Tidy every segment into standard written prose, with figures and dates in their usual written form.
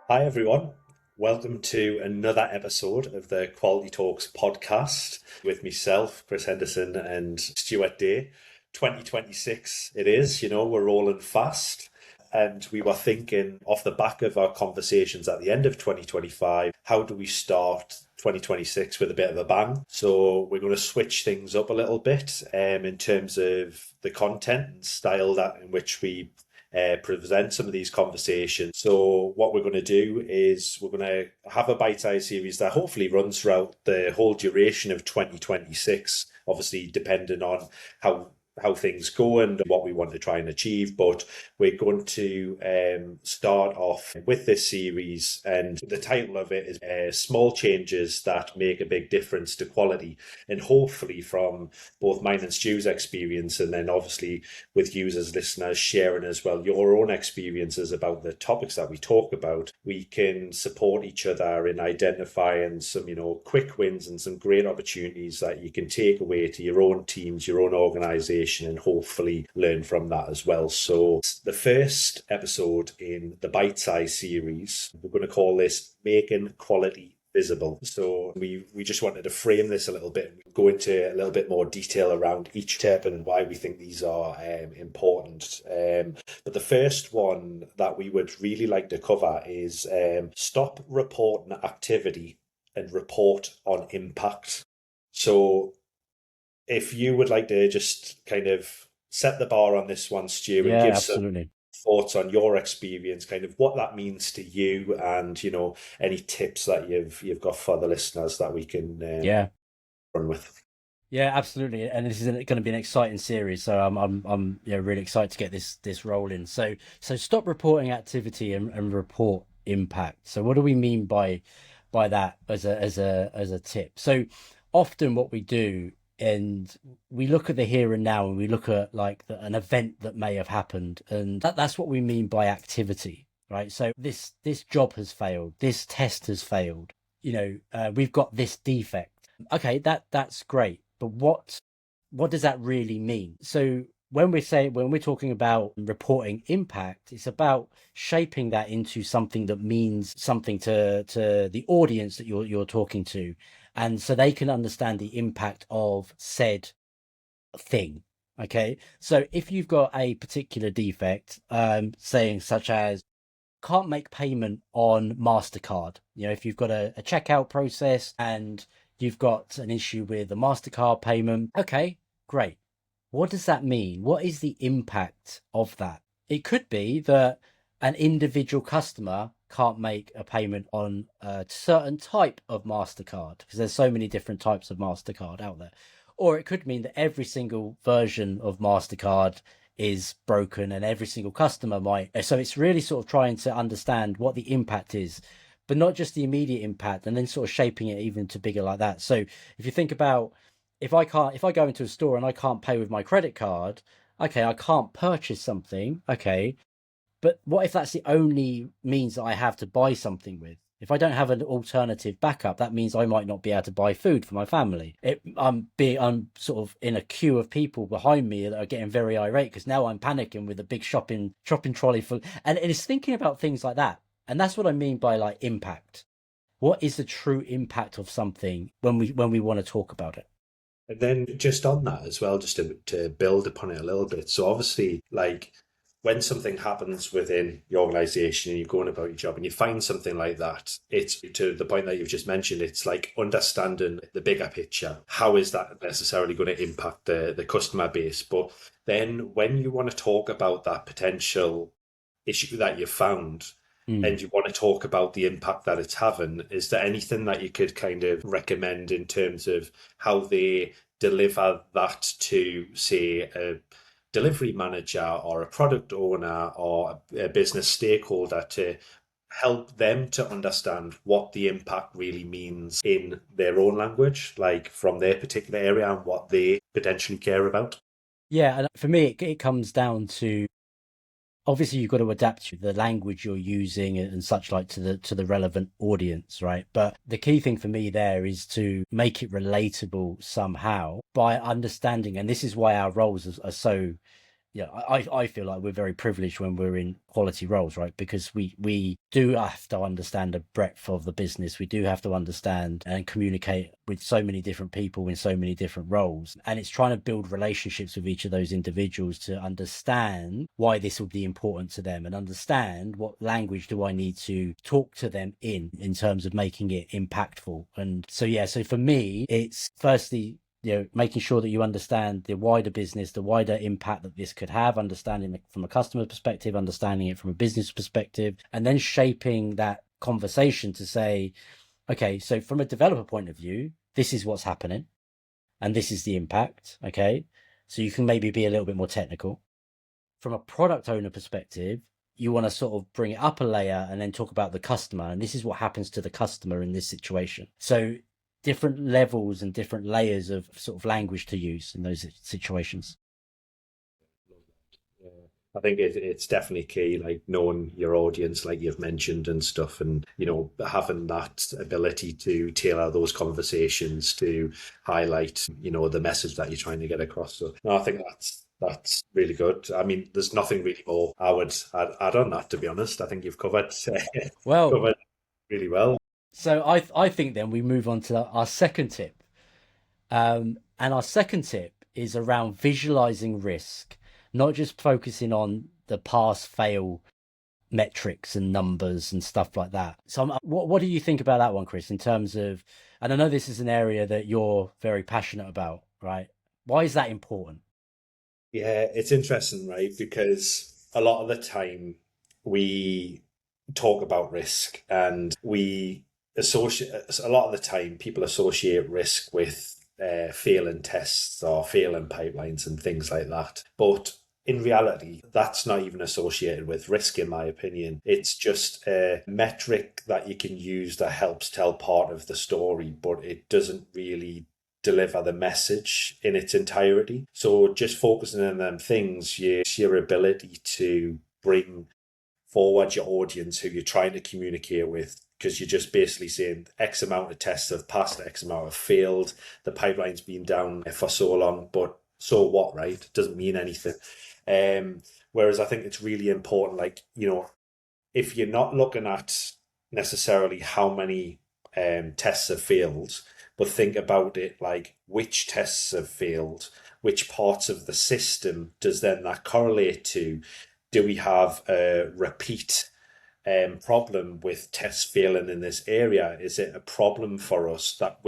Hi, everyone. Welcome to another episode of the Quality Talks podcast with myself, Chris Henderson, and Stuart Day. 2026 it is, we're rolling fast. And we were thinking off the back of our conversations at the end of 2025, how do we start 2026 with a bit of a bang? So we're going to switch things up a little bit in terms of the content and style that in which we present some of these conversations. So what we're going to do is we're going to have a bite-sized series that hopefully runs throughout the whole duration of 2026, obviously depending on how things go and what we want to try and achieve. But we're going to start off with this series, and the title of it is Small Changes That Make a Big Difference to Quality. And hopefully from both mine and Stu's experience, and then obviously with you as listeners sharing as well your own experiences about the topics that we talk about, we can support each other in identifying some, quick wins and some great opportunities that you can take away to your own teams, your own organization, and hopefully learn from that as well. So the first episode in the Bite Size series, we're going to call this Making Quality Visible. So we just wanted to frame this a little bit, go into a little bit more detail around each step and why we think these are important. But the first one that we would really like to cover is stop reporting activity and report on impact. So if you would like to just kind of set the bar on this one, Stu, and Yeah, give some absolutely. thoughts on your experience, kind of what that means to you, and any tips that you've got for the listeners that we can Yeah, run with. yeah, absolutely. And this is going to be an exciting series, so I'm really excited to get this rolling. So stop reporting activity and report impact. So what do we mean by that as a tip? So often what we do, and we look at the here and now, and we look at like an event that may have happened, and that's what we mean by activity, right? So this job has failed, this test has failed, we've got this defect. Okay, that's great, but what does that really mean? So when we're talking about reporting impact, it's about shaping that into something that means something to the audience that you're talking to, and so they can understand the impact of said thing. Okay, so if you've got a particular defect, saying such as can't make payment on MasterCard. If you've got a checkout process and you've got an issue with the MasterCard payment, okay, great. What does that mean? What is the impact of that? It could be that an individual customer can't make a payment on a certain type of MasterCard because there's so many different types of MasterCard out there. Or it could mean that every single version of MasterCard is broken and every single customer might. So it's really sort of trying to understand what the impact is, but not just the immediate impact, and then sort of shaping it even to bigger like that. So if you think about, if I go into a store and I can't pay with my credit card, okay, I can't purchase something, okay, but what if that's the only means that I have to buy something with? If I don't have an alternative backup, that means I might not be able to buy food for my family. I'm sort of in a queue of people behind me that are getting very irate because now I'm panicking with a big shopping trolley full, and it is thinking about things like that. And that's what I mean by like impact. What is the true impact of something when we want to talk about it? And then just on that as well, just to build upon it a little bit. So obviously, like when something happens within your organization and you're going about your job and you find something like that, it's to the point that you've just mentioned, it's like understanding the bigger picture. How is that necessarily going to impact the customer base? But then when you want to talk about that potential issue that you found, Mm. and you want to talk about the impact that it's having, is there anything that you could kind of recommend in terms of how they deliver that to, say, a delivery manager or a product owner or a business stakeholder to help them to understand what the impact really means in their own language, like from their particular area and what they potentially care about? Yeah, and for me, it comes down to, obviously you've got to adapt to the language you're using and such like to the relevant audience, right? But the key thing for me there is to make it relatable somehow by understanding, and this is why our roles are so yeah, I feel like we're very privileged when we're in quality roles, right? Because we do have to understand the breadth of the business. We do have to understand and communicate with so many different people in so many different roles. And it's trying to build relationships with each of those individuals to understand why this will be important to them and understand what language do I need to talk to them in terms of making it impactful. And so, yeah, so for me, it's firstly, making sure that you understand the wider business, the wider impact that this could have, understanding it from a customer perspective, understanding it from a business perspective, and then shaping that conversation to say, okay, so from a developer point of view, this is what's happening and this is the impact. Okay. So you can maybe be a little bit more technical. From a product owner perspective, you want to sort of bring it up a layer and then talk about the customer. And this is what happens to the customer in this situation. So different levels and different layers of sort of language to use in those situations. Yeah. I think it's definitely key, like knowing your audience, like you've mentioned and stuff, and having that ability to tailor those conversations to highlight, the message that you're trying to get across. So no, I think that's really good. I mean, there's nothing really more I would add on that, to be honest. I think you've covered Well, covered really well. so I think then we move on to our second tip. And our second tip is around visualizing risk, not just focusing on the pass fail metrics and numbers and stuff like that. So, what do you think about that one, Chris? In terms of, and I know this is an area that you're very passionate about, right? Why is that important? Yeah, it's interesting, right? Because a lot of the time we talk about risk and we associate, a lot of the time people associate risk with failing tests or failing pipelines and things like that. But in reality, that's not even associated with risk, in my opinion. It's just a metric that you can use that helps tell part of the story, but it doesn't really deliver the message in its entirety. So just focusing on them things, your ability to bring forward your audience who you're trying to communicate with, because you're just basically saying X amount of tests have passed, X amount have failed, the pipeline's been down for so long, but so what, right? It doesn't mean anything. Whereas I think it's really important, like, if you're not looking at necessarily how many tests have failed, but think about it like which tests have failed, which parts of the system does then that correlate to? Do we have a repeat problem with tests failing in this area? Is it a problem for us that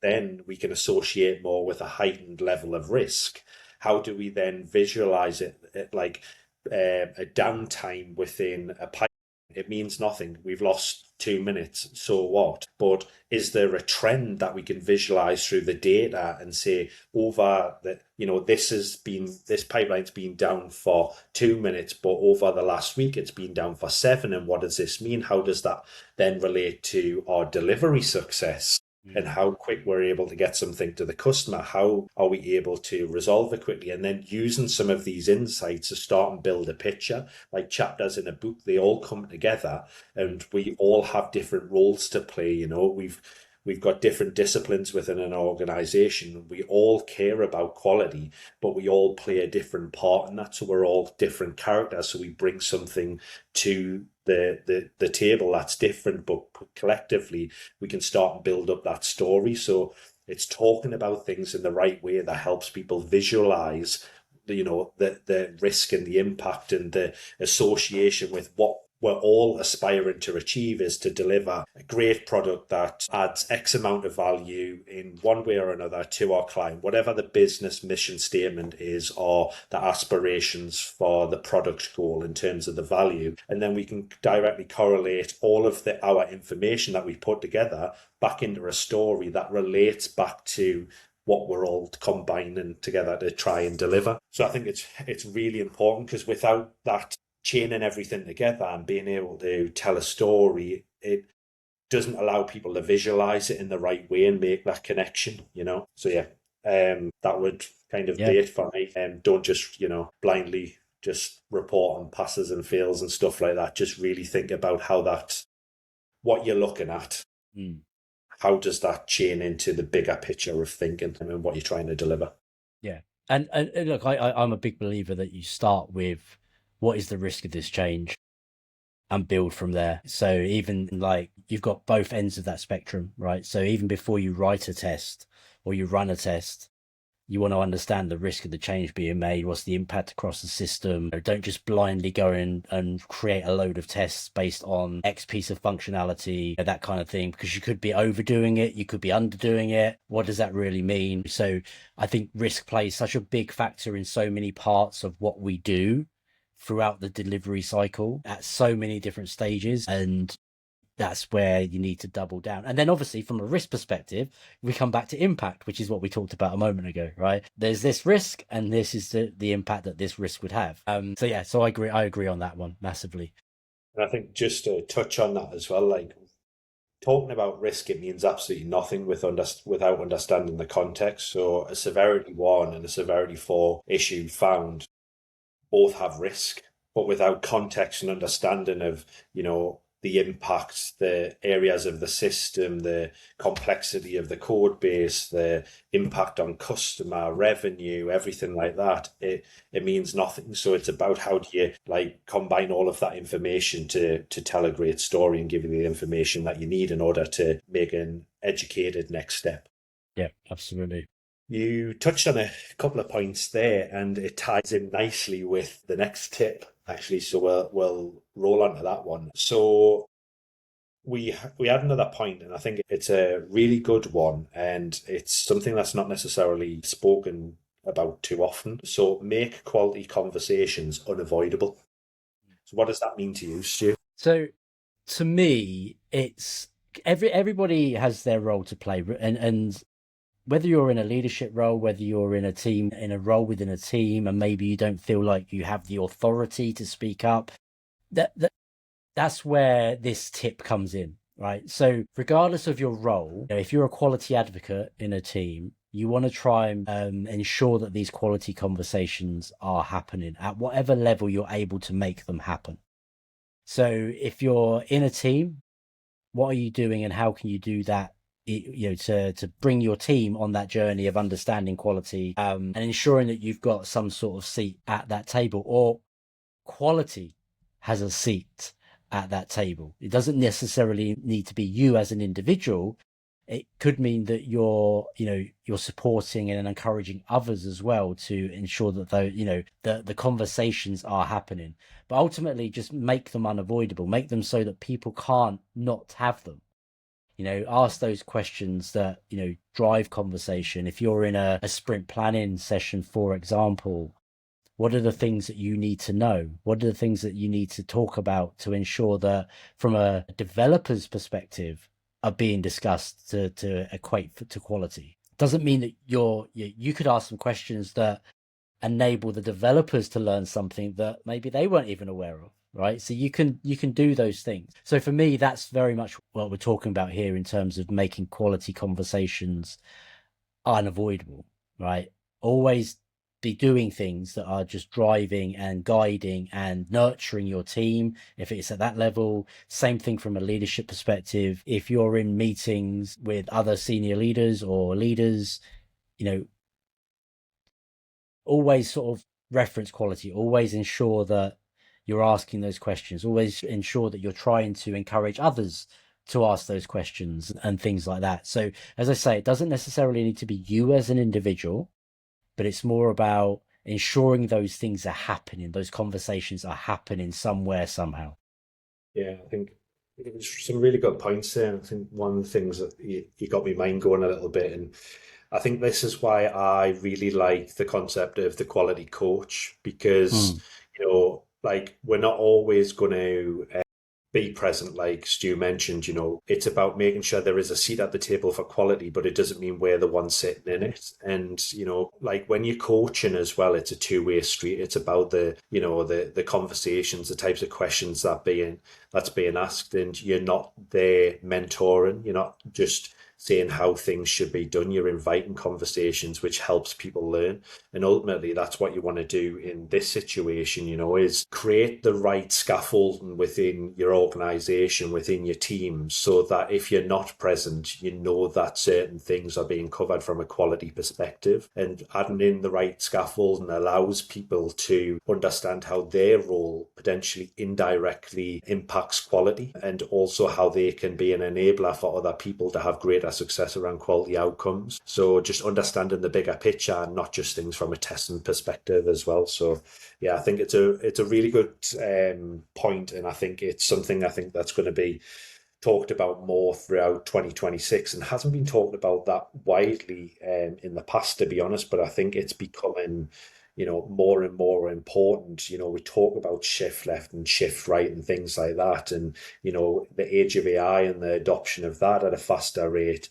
then we can associate more with a heightened level of risk? How do we then visualize it like a downtime within a pipeline? It means nothing. We've lost 2 minutes, so what? But is there a trend that we can visualize through the data and say over that, this pipeline's been down for 2 minutes, but over the last week it's been down for 7. And what does this mean? How does that then relate to our delivery success? And how quick we're able to get something to the customer? How are we able to resolve it quickly? And then using some of these insights to start and build a picture, like chapters in a book, they all come together and we all have different roles to play. We've got different disciplines within an organization. We all care about quality, but we all play a different part in that. So we're all different characters. So we bring something to the table that's different, but collectively we can start and build up that story. So it's talking about things in the right way that helps people visualize the risk and the impact and the association with what we're all aspiring to achieve, is to deliver a great product that adds X amount of value in one way or another to our client, whatever the business mission statement is or the aspirations for the product goal in terms of the value. And then we can directly correlate all of our information that we put together back into a story that relates back to what we're all combining together to try and deliver. So I think it's really important, because without that chaining everything together and being able to tell a story, it doesn't allow people to visualize it in the right way and make that connection. So yeah, that would kind of Yeah. be it for me. Don't just, blindly just report on passes and fails and stuff like that. Just really think about what you're looking at. Mm. How does that chain into the bigger picture of thinking and what you're trying to deliver? Yeah. And look, I'm a big believer that you start with what is the risk of this change and build from there. So even like you've got both ends of that spectrum, right? So even before you write a test or you run a test, you want to understand the risk of the change being made. What's the impact across the system? Don't just blindly go in and create a load of tests based on X piece of functionality, that kind of thing, because you could be overdoing it, you could be underdoing it. What does that really mean? So I think risk plays such a big factor in so many parts of what we do throughout the delivery cycle at so many different stages. And that's where you need to double down. And then obviously from a risk perspective, we come back to impact, which is what we talked about a moment ago, right? There's this risk and this is the impact that this risk would have. So yeah, so I agree on that one massively. And I think just to touch on that as well, like talking about risk, it means absolutely nothing without understanding the context. So a severity 1 and a severity 4 issue found both have risk, but without context and understanding of, the impacts, the areas of the system, the complexity of the code base, the impact on customer revenue, everything like that, it means nothing. So it's about how do you like combine all of that information to tell a great story and give you the information that you need in order to make an educated next step. Yeah, absolutely. You touched on a couple of points there, and it ties in nicely with the next tip, actually. So we'll roll on to that one. So we had another point, and I think it's a really good one, and it's something that's not necessarily spoken about too often. So make quality conversations unavoidable. So what does that mean to you, Stu? So to me, it's everybody has their role to play, and whether you're in a leadership role, whether you're in a team, in a role within a team, and maybe you don't feel like you have the authority to speak up, that's where this tip comes in, right? So regardless of your role, if you're a quality advocate in a team, you want to try and ensure that these quality conversations are happening at whatever level you're able to make them happen. So if you're in a team, what are you doing and how can you do that, to bring your team on that journey of understanding quality, and ensuring that you've got some sort of seat at that table, or quality has a seat at that table. It doesn't necessarily need to be you as an individual. It could mean that you're supporting and encouraging others as well to ensure that the conversations are happening. But ultimately, just make them unavoidable. Make them so that people can't not have them. Ask those questions that drive conversation. If you're in a sprint planning session, for example, what are the things that you need to know? What are the things that you need to talk about to ensure that from a developer's perspective are being discussed to equate to quality? Doesn't mean that you could ask some questions that enable the developers to learn something that maybe they weren't even aware of, right? So you can do those things. So for me, that's very much what we're talking about here in terms of making quality conversations unavoidable, right? Always be doing things that are just driving and guiding and nurturing your team if it's at that level. Same thing from a leadership perspective. If you're in meetings with other senior leaders or leaders, you know, always sort of reference quality, always ensure that you're asking those questions, always ensure that you're trying to encourage others to ask those questions and things like that. So as I say, it doesn't necessarily need to be you as an individual, but it's more about ensuring those things are happening, those conversations are happening somewhere, somehow. Yeah, I think it was some really good points there. I think one of the things that you got my mind going a little bit, and I think this is why I really like the concept of the quality coach because, Mm. like we're not always going to be present, like Stu mentioned, it's about making sure there is a seat at the table for quality, but it doesn't mean we're the one sitting in it. And, like when you're coaching as well, it's a two-way street. It's about the conversations, the types of questions that's being asked, and you're not there mentoring. You're not just saying how things should be done. You're inviting conversations, which helps people learn. And ultimately, that's what you want to do in this situation, is create the right scaffolding within your organization, within your team, so that if you're not present, you know that certain things are being covered from a quality perspective. And adding in the right scaffolding allows people to understand how their role potentially indirectly impacts quality, and also how they can be an enabler for other people to have greater success around quality outcomes. So just understanding the bigger picture and not just things from a testing perspective as well. So yeah, I think it's a really good point, and I think it's something I think that's going to be talked about more throughout 2026, and hasn't been talked about that widely in the past, to be honest. But I think it's becoming, more and more important. We talk about shift left and shift right and things like that, and the age of AI and the adoption of that at a faster rate.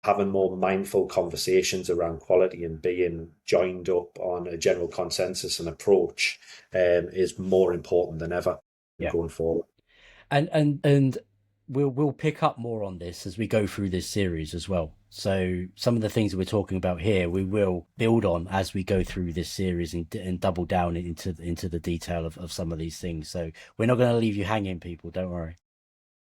Having more mindful conversations around quality and being joined up on a general consensus and approach is more important than ever Yeah. going forward. And we'll pick up more on this as we go through this series as well. So some of the things that we're talking about here, we will build on as we go through this series and double down into the detail of some of these things. So we're not going to leave you hanging, people. Don't worry.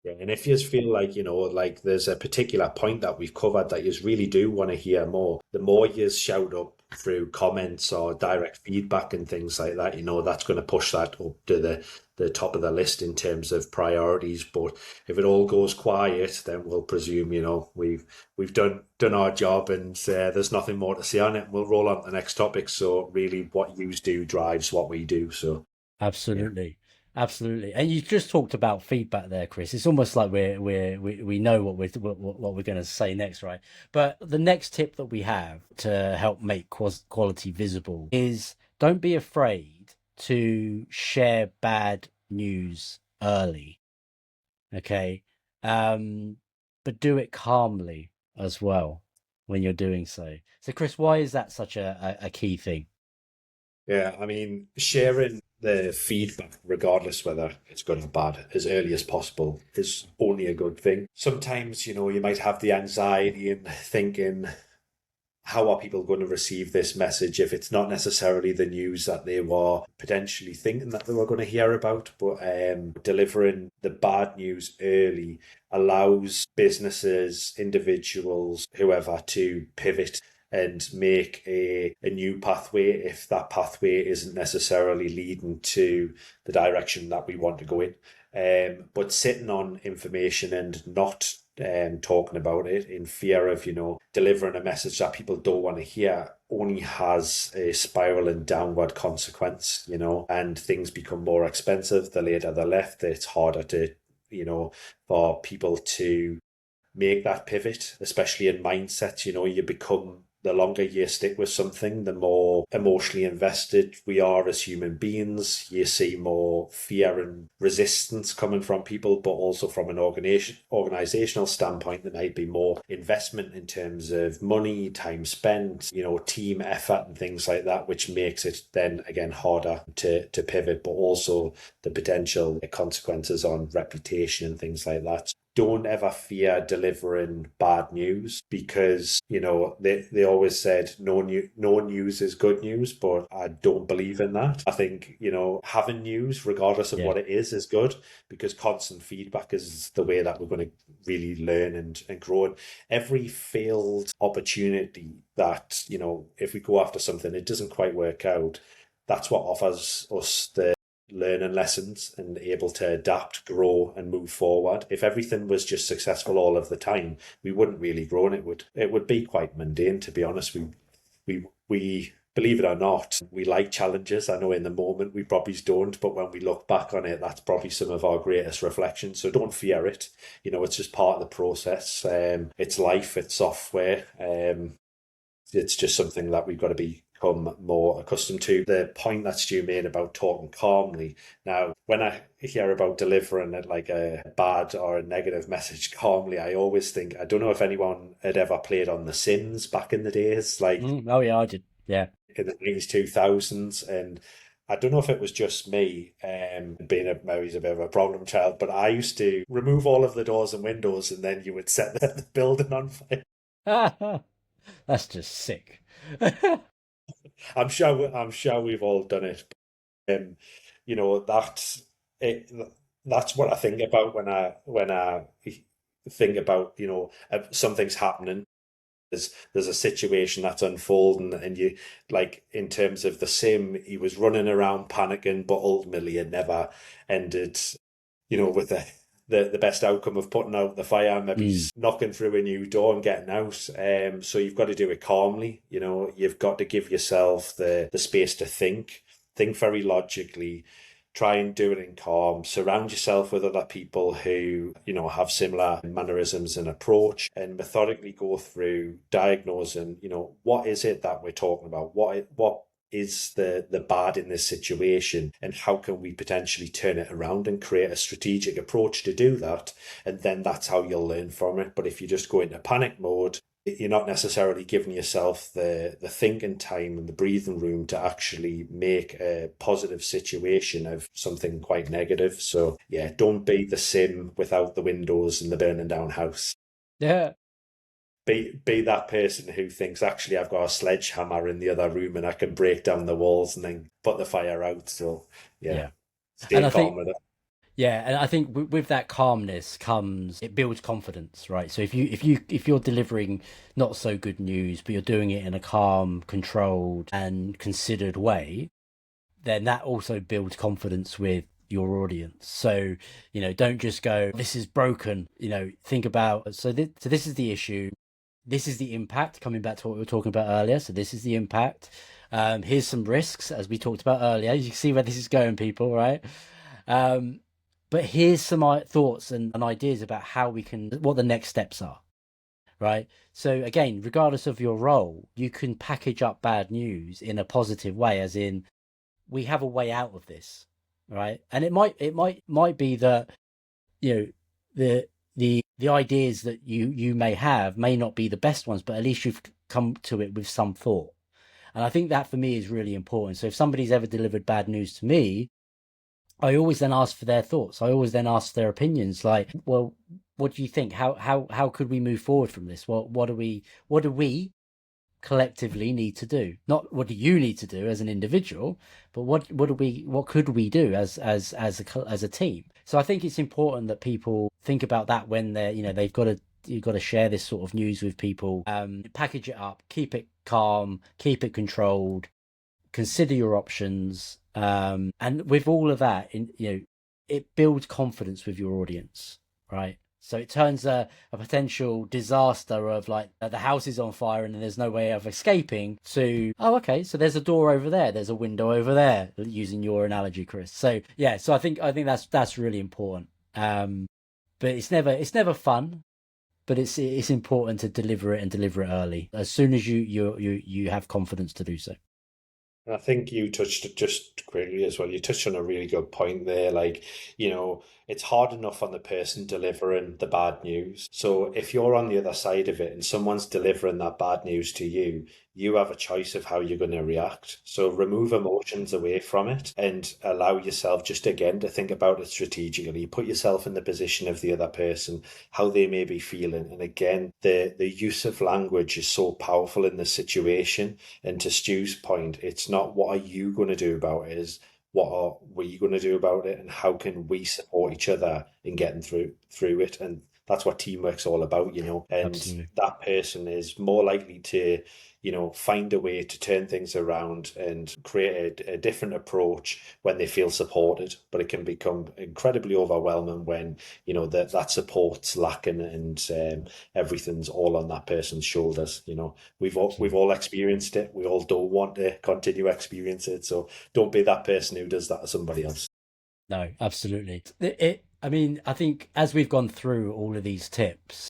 Yeah, and if you feel like, like there's a particular point that we've covered that you really do want to hear more, the more you shout up through comments or direct feedback and things like that, that's going to push that up to the top of the list in terms of priorities. But if it all goes quiet, then we'll presume, we've done our job, and there's nothing more to say on it. We'll roll on to the next topic. So really what you do drives what we do. So yeah. Absolutely. Absolutely. And you just talked about feedback there, Chris. It's almost like we know what we're going to say next, right? But the next tip that we have to help make quality visible is don't be afraid to share bad news early. Okay. Um, but do it calmly as well when you're doing so. So, Chris, why is that such a key thing? Yeah, I mean, sharing the feedback, regardless whether it's good or bad, as early as possible is only a good thing. Sometimes, you might have the anxiety and thinking, how are people going to receive this message if it's not necessarily the news that they were potentially thinking that they were going to hear about? But delivering the bad news early allows businesses, individuals, whoever, to pivot and make a new pathway if that pathway isn't necessarily leading to the direction that we want to go in. But sitting on information and not talking about it in fear of, delivering a message that people don't want to hear only has a spiraling downward consequence, and things become more expensive. The later they're left, it's harder to, for people to make that pivot, especially in mindsets. You become, the longer you stick with something, the more emotionally invested we are as human beings. You see more fear and resistance coming from people, but also from an organizational standpoint, there might be more investment in terms of money, time spent, team effort and things like that, which makes it then again harder to pivot, but also the potential consequences on reputation and things like that. Don't ever fear delivering bad news, because they always said no news is good news, but I don't believe in that. I think having news, regardless of Yeah. what it is good, because constant feedback is the way that we're going to really learn and grow. And every failed opportunity that, if we go after something, it doesn't quite work out, that's what offers us the learning lessons and able to adapt, grow, and move forward. If everything was just successful all of the time, we wouldn't really grow, and it would be quite mundane, to be honest. We believe it or not, we like challenges. I know in the moment we probably don't, but when we look back on it, that's probably some of our greatest reflections. So don't fear it. It's just part of the process. It's life, it's software. It's just something that we've got to become more accustomed to. The point that Stu made about talking calmly. Now, when I hear about delivering it like a bad or a negative message calmly, I always think, I don't know if anyone had ever played on The Sims back in the days, like Oh yeah, I did. Yeah. in the 90s, 2000s, and I don't know if it was just me, being maybe he's a bit of a problem child, but I used to remove all of the doors and windows, and then you would set the building on fire. That's just sick. I'm sure we've all done it. Um, you know, it. That's what I think about when I think about, something's happening. There's a situation that's unfolding, and you like in terms of the sim, he was running around panicking, but ultimately it never ended, with the best outcome of putting out the fire. Maybe Mm. knocking through a new door and getting out. So you've got to do it calmly. You've got to give yourself the space to think very logically. Try and do it in calm. Surround yourself with other people who, have similar mannerisms and approach, and methodically go through diagnosing, what is it that we're talking about? What is the bad in this situation, and how can we potentially turn it around and create a strategic approach to do that? And then that's how you'll learn from it. But if you just go into panic mode, you're not necessarily giving yourself the thinking time and the breathing room to actually make a positive situation of something quite negative. So yeah, don't be the sim without the windows and the burning down house. Yeah. Be that person who thinks, actually, I've got a sledgehammer in the other room and I can break down the walls and then put the fire out. So yeah, Yeah. And stay I calm think, with it. yeah, and I think with that calmness comes, it builds confidence, right? So if you're delivering not so good news, but you're doing it in a calm, controlled, and considered way, then that also builds confidence with your audience. So, don't just go, this is broken. Think about, so this is the issue. This is the impact, coming back to what we were talking about earlier. So this is the impact. Here's some risks, as we talked about earlier. You can see where this is going, people, right? Um, but here's some thoughts and ideas about what the next steps are, right? So again, regardless of your role, you can package up bad news in a positive way, as in, we have a way out of this, right? And it might be that, you know the ideas that you may have may not be the best ones, but at least you've come to it with some thought. And I think that for me is really important. So if somebody's ever delivered bad news to me, I always then ask for their thoughts. I always then ask their opinions, like, well, what do you think? How could we move forward from this? What do we collectively need to do? Not what do you need to do as an individual, but what could we do as a team? So I think it's important that people think about that when you've got to share this sort of news with people. Package it up, keep it calm, keep it controlled, consider your options, and with all of that, it builds confidence with your audience, right? So it turns a potential disaster of, like, the house is on fire and there's no way of escaping, to, oh, okay, so there's a door over there, there's a window over there, using your analogy, Chris. So yeah, so I think that's really important. But it's never fun, but it's important to deliver it, and deliver it early, as soon as you have confidence to do so. I think you touched it just quickly as well. You touched on a really good point there. Like, it's hard enough on the person delivering the bad news. So if you're on the other side of it and someone's delivering that bad news to you, you have a choice of how you're going to react. So remove emotions away from it and allow yourself just again to think about it strategically. Put yourself in the position of the other person, how they may be feeling. And again, the use of language is so powerful in this situation. And to Stu's point, it's not what are you going to do about it, is what are we going to do about it, and how can we support each other in getting through it. And that's what teamwork's all about, and Absolutely. that person is more likely to, find a way to turn things around and create a different approach when they feel supported. But it can become incredibly overwhelming when, that support's lacking, and everything's all on that person's shoulders. We've all experienced it. We all don't want to continue experience it. So don't be that person who does that to somebody else. No, absolutely. I mean, I think as we've gone through all of these tips,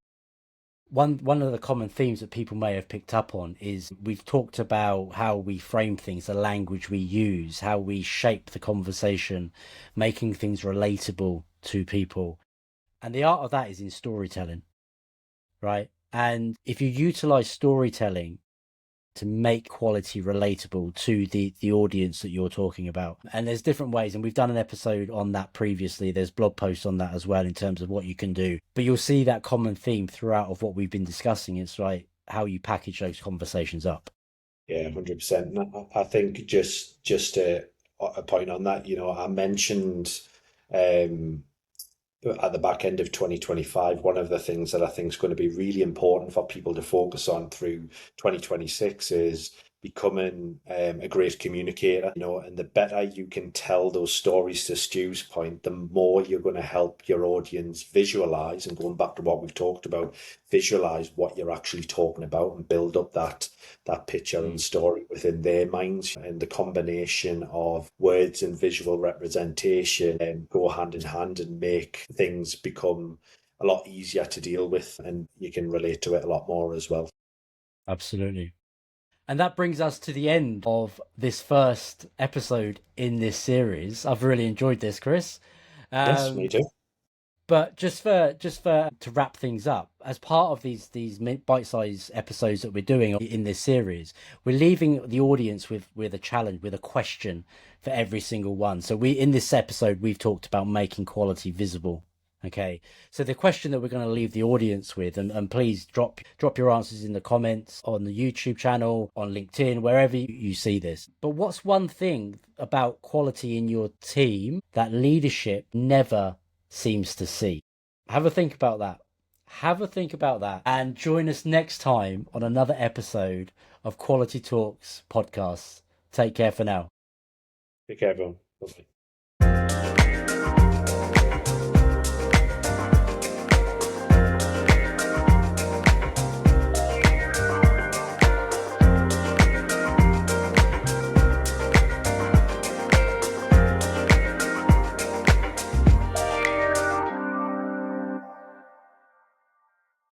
one of the common themes that people may have picked up on is, we've talked about how we frame things, the language we use, how we shape the conversation, making things relatable to people. And the art of that is in storytelling, right? And if you utilize storytelling to make quality relatable to the audience that you're talking about. And there's different ways, and we've done an episode on that previously. There's blog posts on that as well in terms of what you can do. But you'll see that common theme throughout of what we've been discussing. It's like how you package those conversations up. Yeah, 100%. I think just a point on that, I mentioned um, at the back end of 2025, one of the things that I think is going to be really important for people to focus on through 2026 is becoming a great communicator, and the better you can tell those stories, to Stu's point, the more you're going to help your audience visualize, and going back to what we've talked about, visualize what you're actually talking about and build up that picture and Mm, story within their minds. And the combination of words and visual representation go hand in hand and make things become a lot easier to deal with, and you can relate to it a lot more as well. absolutely. And that brings us to the end of this first episode in this series. I've really enjoyed this, Chris. Yes, me Um, too. But just for to wrap things up, as part of these bite-sized episodes that we're doing in this series, we're leaving the audience with a challenge, with a question for every single one. So we in this episode we've talked about making quality visible. Okay, so the question that we're going to leave the audience with, and please drop your answers in the comments on the YouTube channel, on LinkedIn, wherever you see this. But what's one thing about quality in your team that leadership never seems to see? Have a think about that. Have a think about that, and join us next time on another episode of Quality Talks podcast. Take care for now. Take care, everyone. Bye.